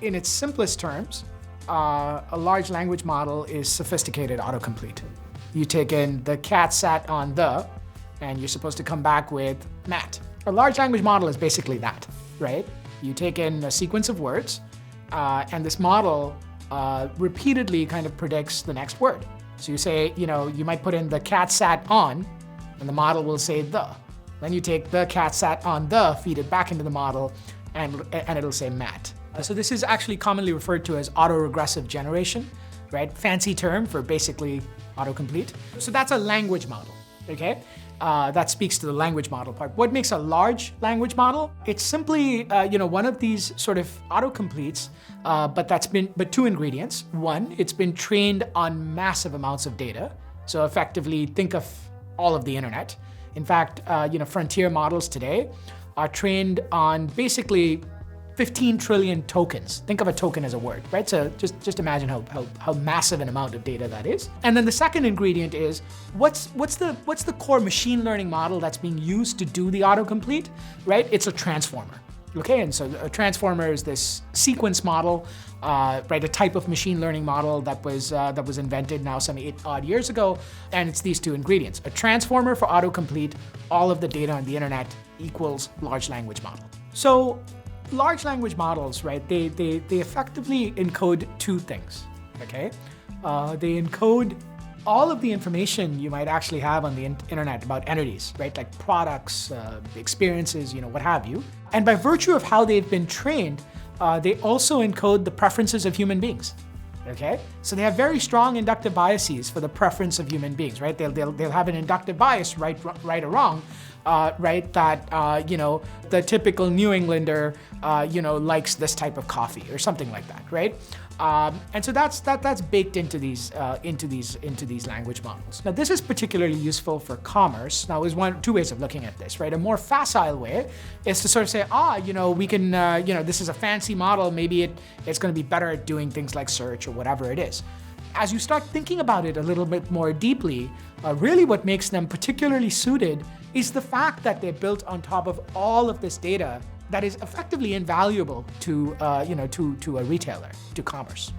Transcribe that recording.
In its simplest terms, a large language model is sophisticated autocomplete. You take in the cat sat on the, and you're supposed to come back with Matt. A large language model is basically that, right? You take in a sequence of words, and this model repeatedly kind of predicts the next word. So you say, you might put in the cat sat on, and the model will say the. Then you take the cat sat on the, feed it back into the model, and it'll say Matt. So this is actually commonly referred to as autoregressive generation, right? Fancy term for basically autocomplete. So that's a language model, okay? That speaks to the language model part. What makes a large language model? It's simply, one of these sort of autocompletes, but two ingredients. One, it's been trained on massive amounts of data. So effectively, think of all of the internet. In fact, frontier models today are trained on basically 15 trillion tokens. Think of a token as a word, right? So just imagine how massive an amount of data that is. And then the second ingredient is, what's the core machine learning model that's being used to do the autocomplete, right? It's a transformer. Okay, and so a transformer is this sequence model, right? A type of machine learning model that was invented now some 8 odd years ago, and it's these two ingredients. A transformer for autocomplete, all of the data on the internet equals large language model. So large language models, right? They effectively encode two things. Okay, they encode all of the information you might actually have on the internet about entities, right? Like products, experiences, what have you. And by virtue of how they've been trained, they also encode the preferences of human beings. Okay, so they have very strong inductive biases for the preference of human beings, right? They'll have an inductive bias, right or wrong, right? That the typical New Englander, likes this type of coffee or something like that, right? And so that's baked into these language models. Now this is particularly useful for commerce. Now there's two ways of looking at this, right? A more facile way is to sort of say, we can, this is a fancy model. Maybe it's going to be better at doing things like search or whatever it is. As you start thinking about it a little bit more deeply, really what makes them particularly suited is the fact that they're built on top of all of this data that is effectively invaluable to a retailer, to commerce.